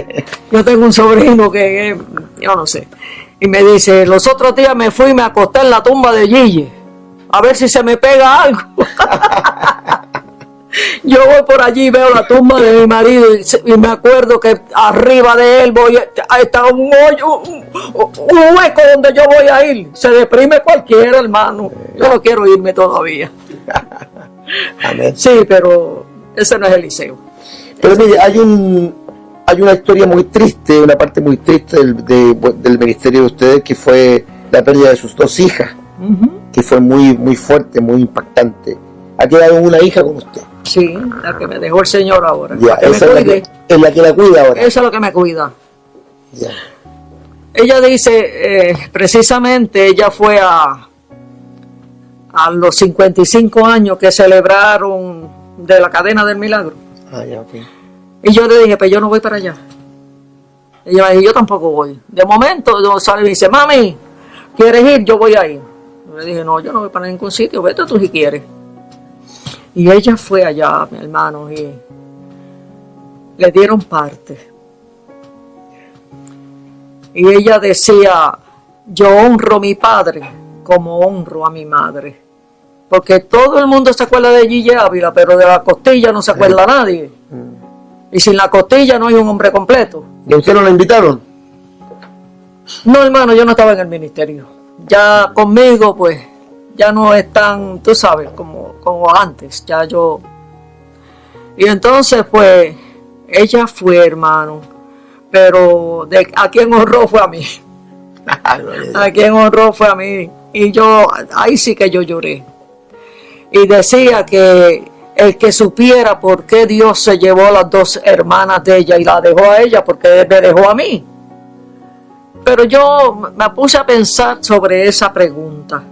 yo tengo un sobrino que, yo no sé, y me dice, los otros días me fui y me acosté en la tumba de Gille, a ver si se me pega algo. Yo voy por allí y veo la tumba de mi marido y me acuerdo que arriba de él está un hoyo, un hueco donde yo voy a ir. Se deprime cualquiera, hermano. Yo no quiero irme todavía. Amén. Sí, pero ese no es Eliseo. Pero mire, hay una historia muy triste, una parte muy triste del ministerio de ustedes, que fue la pérdida de sus 2 hijas, que fue muy, muy fuerte, muy impactante. Ha quedado una hija con usted. Sí, la que me dejó el Señor ahora. Ya, esa es la que la cuida ahora. Eso es lo que me cuida. Ya. Ella dice, precisamente, ella fue a los 55 años que celebraron de la cadena del milagro. Ya, okay. Y yo le dije, pues yo no voy para allá. Ella me dijo, yo tampoco voy. De momento, yo sale y me dice, mami, ¿quieres ir? Yo voy a ir. Yo le dije, no, yo no voy para ningún sitio, vete tú si quieres. Y ella fue allá, mi hermano, y le dieron parte. Y ella decía, yo honro a mi padre como honro a mi madre. Porque todo el mundo se acuerda de Gille Ávila, pero de la costilla no se acuerda nadie. Y sin la costilla no hay un hombre completo. ¿Y a usted no la invitaron? No, hermano, yo no estaba en el ministerio. Ya conmigo, pues, ya no es tan, tú sabes, como antes. Ya yo... Y entonces, pues, ella fue, hermano. Pero a quien honró fue a mí. A quien honró fue a mí. Y yo, ahí sí que yo lloré. Y decía que el que supiera por qué Dios se llevó a las 2 hermanas de ella y la dejó a ella, porque me dejó a mí. Pero yo me puse a pensar sobre esa pregunta.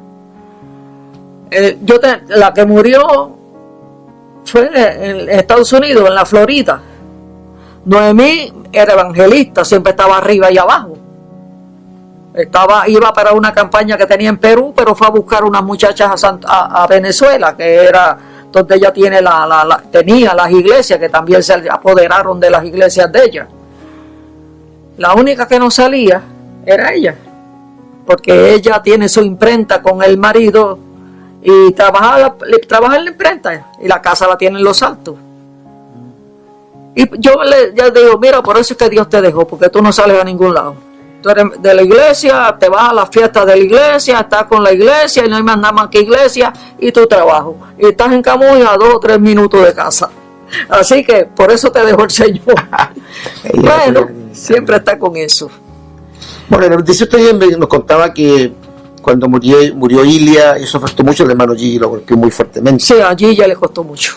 La que murió fue en Estados Unidos, en la Florida. Noemí era evangelista, siempre estaba arriba y abajo. Iba para una campaña que tenía en Perú, pero fue a buscar unas muchachas a Venezuela, que era donde ella tenía las iglesias, que también se apoderaron de las iglesias de ella. La única que no salía era ella, porque ella tiene su imprenta con el marido y trabaja en la imprenta, y la casa la tiene en Los Altos. Y yo le digo, mira, por eso es que Dios te dejó, porque tú no sales a ningún lado. Tú eres de la iglesia, te vas a las fiestas de la iglesia, estás con la iglesia y no hay más nada más que iglesia y tu trabajo. Y estás en Camuy a 2 o 3 minutos de casa. Así que por eso te dejó el Señor. Bueno, siempre está con eso. Bueno, dice usted, nos contaba que cuando murió Ilia, eso afectó mucho al hermano Gille, lo golpeó muy fuertemente. Sí, a Gille le costó mucho.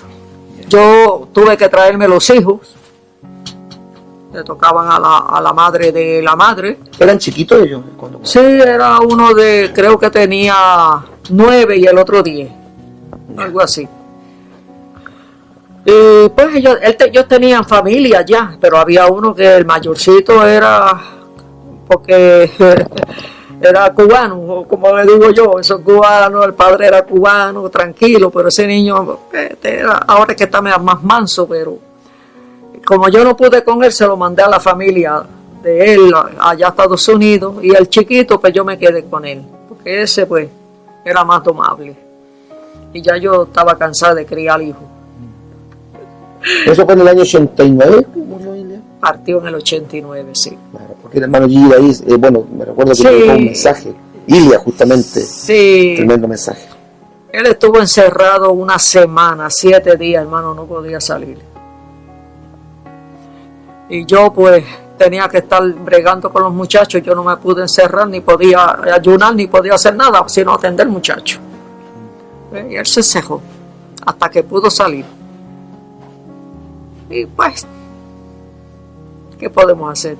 Yo tuve que traerme los hijos. Le tocaban a la madre de la madre. ¿Eran chiquitos ellos? Sí, era uno creo que tenía 9 y el otro 10. Algo así. Y pues ellos tenían familia ya, pero había uno que el mayorcito era, porque era cubano, como le digo yo, esos cubanos, el padre era cubano, tranquilo, pero ese niño ahora es que está más manso, pero como yo no pude con él, se lo mandé a la familia de él allá a Estados Unidos, y el chiquito pues yo me quedé con él, porque ese pues era más domable, y ya yo estaba cansada de criar hijos. ¿Eso fue en el año 89 que murió Ilia? Partió en el 89, sí. Claro, porque el hermano Gille ahí, me recuerdo que dejó un mensaje, Ilia justamente, sí. Tremendo mensaje. Él estuvo encerrado una semana, 7 días, hermano, no podía salir. Y yo pues tenía que estar bregando con los muchachos, yo no me pude encerrar, ni podía ayunar, ni podía hacer nada, sino atender muchachos. Y él se cejó hasta que pudo salir. Y pues, ¿qué podemos hacer?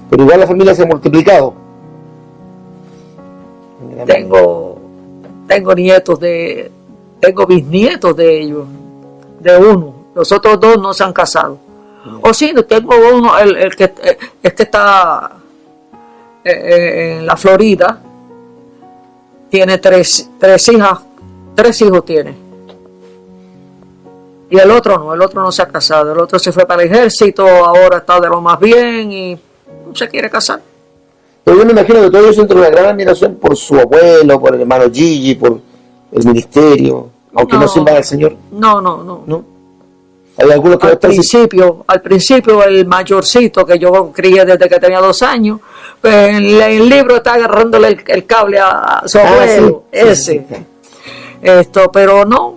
Pero igual la familia se ha multiplicado. Tengo nietos tengo bisnietos de ellos, de uno. Los otros 2 no se han casado. O sí, tengo uno, el que está en la Florida, tiene tres hijas, 3 hijos tiene. Y el otro no se ha casado, el otro se fue para el ejército, ahora está de lo más bien y no se quiere casar. Pero yo me imagino que todos ellos sienten una gran admiración por su abuelo, por el hermano Gigi, por el ministerio, aunque no sirva al Señor. No. Hay algunos que al principio el mayorcito que yo crié desde que tenía 2 años, pues en el libro está agarrándole el cable a su abuelo, sí. Pero no.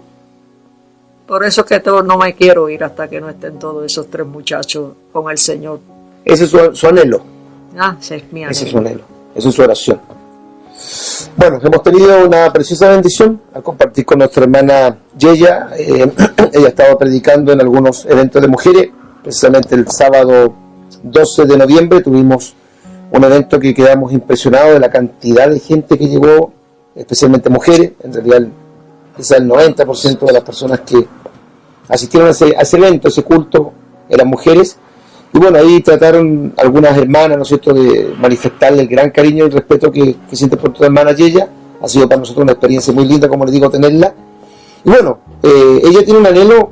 Por eso es que no me quiero ir hasta que no estén todos esos 3 muchachos con el Señor. Ese es su anhelo. Sí, es mi anhelo. Ese es su anhelo. Esa es su oración. Bueno, hemos tenido una preciosa bendición al compartir con nuestra hermana Yeya. Ella estaba predicando en algunos eventos de mujeres. Precisamente el sábado 12 de noviembre tuvimos un evento que quedamos impresionados de la cantidad de gente que llegó, especialmente mujeres. En realidad, quizá el 90% de las personas que asistieron a ese evento, a ese culto, eran mujeres. Y bueno, ahí trataron algunas hermanas, ¿no es cierto?, de manifestarle el gran cariño y el respeto que siente por tu hermana Yeya. Ha sido para nosotros una experiencia muy linda, como les digo, tenerla. Y bueno, ella tiene un anhelo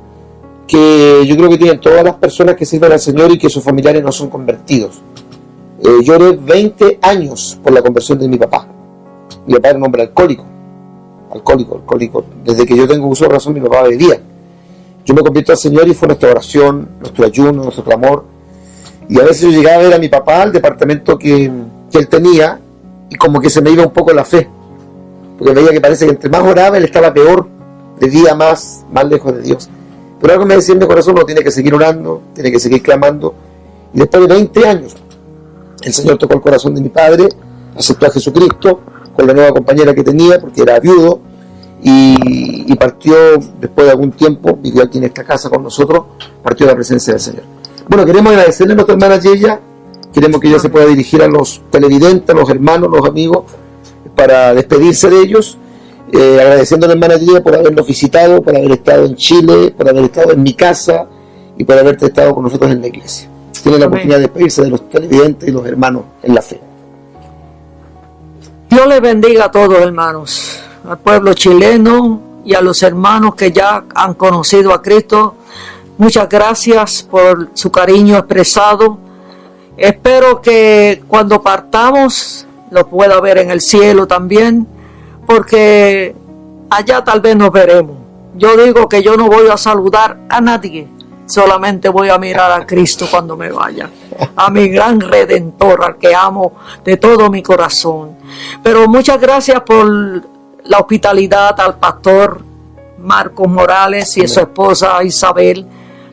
que yo creo que tienen todas las personas que sirven al Señor y que sus familiares no son convertidos. Yo oré 20 años por la conversión de mi papá. Mi papá era un hombre alcohólico. Desde que yo tengo uso de razón, mi papá bebía. Yo me convierto al Señor y fue nuestra oración, nuestro ayuno, nuestro clamor. Y a veces yo llegaba a ver a mi papá al departamento que él tenía y como que se me iba un poco la fe. Porque veía que parece que entre más oraba él estaba peor, vivía más lejos de Dios. Pero algo me decía en mi corazón, no, tiene que seguir orando, tiene que seguir clamando. Y después de 20 años, el Señor tocó el corazón de mi padre, aceptó a Jesucristo con la nueva compañera que tenía, porque era viudo, y partió después de algún tiempo, vivió aquí en esta casa con nosotros, partió a la presencia del Señor. Bueno, queremos agradecerle a nuestra hermana Yeya, queremos que ella se pueda dirigir a los televidentes, a los hermanos, los amigos, para despedirse de ellos, agradeciendo a la hermana Yeya por habernos visitado, por haber estado en Chile, por haber estado en mi casa y por haberte estado con nosotros en la iglesia. Tiene la oportunidad de despedirse de los televidentes y los hermanos en la fe. Dios les bendiga a todos, hermanos, al pueblo chileno y a los hermanos que ya han conocido a Cristo. Muchas gracias por su cariño expresado. Espero que cuando partamos lo pueda ver en el cielo también, porque allá tal vez nos veremos. Yo digo que yo no voy a saludar a nadie, solamente voy a mirar a Cristo cuando me vaya, a mi gran Redentor, al que amo de todo mi corazón. Pero muchas gracias por la hospitalidad al pastor Marcos Morales y a su esposa Isabel.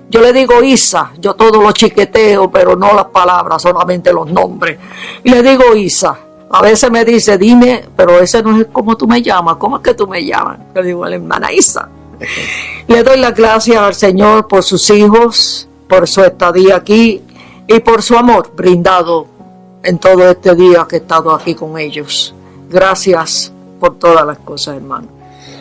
Yo le digo Isa, yo todo lo chiqueteo, pero no las palabras, solamente los nombres. Y le digo Isa. A veces me dice, dime, pero ese no es como tú me llamas. ¿Cómo es que tú me llamas? Yo le digo a la hermana Isa. Le doy las gracias al Señor por sus hijos, por su estadía aquí y por su amor brindado en todo este día que he estado aquí con ellos. Gracias por todas las cosas, hermano.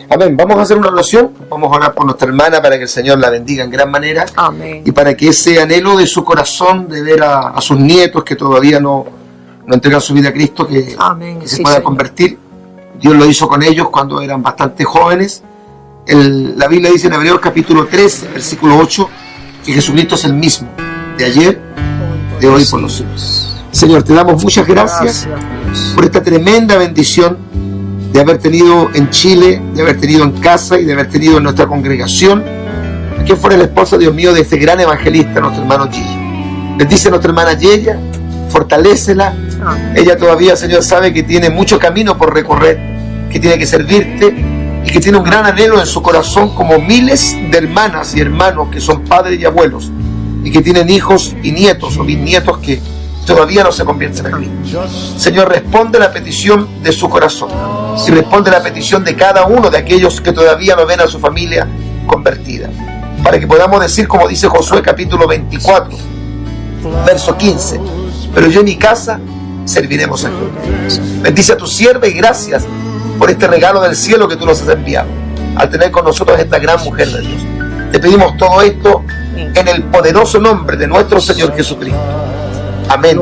Amén. Vamos a hacer una oración. Vamos a orar por nuestra hermana para que el Señor la bendiga en gran manera. Amén. Y para que ese anhelo de su corazón de ver a sus nietos que todavía no entregan su vida a Cristo, que se pueda convertir. Dios lo hizo con ellos cuando eran bastante jóvenes. La Biblia dice en Hebreos capítulo 3, versículo 8, que Jesucristo es el mismo, de ayer, de hoy, por los siglos. Señor, te damos muchas gracias por esta tremenda bendición de haber tenido en Chile, de haber tenido en casa y de haber tenido en nuestra congregación a quien fuera el esposo, Dios mío, de este gran evangelista, nuestro hermano Gigi. Bendice a nuestra hermana Yeya, fortalécela. Ella todavía, Señor, sabe que tiene mucho camino por recorrer, que tiene que servirte y que tiene un gran anhelo en su corazón, como miles de hermanas y hermanos que son padres y abuelos y que tienen hijos y nietos o bisnietos que todavía no se convierten en Cristo. Señor, responde la petición de su corazón y responde la petición de cada uno de aquellos que todavía no ven a su familia convertida, para que podamos decir, como dice Josué capítulo 24, verso 15, pero yo en mi casa serviremos a Dios. Bendice a tu sierva y gracias por este regalo del cielo que tú nos has enviado, al tener con nosotros esta gran mujer de Dios. Te pedimos todo esto en el poderoso nombre de nuestro Señor Jesucristo. Amén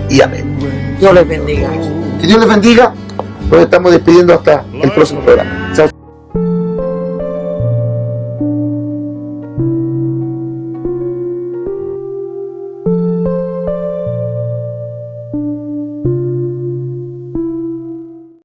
y amén. Dios les bendiga. Que Dios les bendiga. Nos estamos despidiendo hasta el próximo programa. Chao.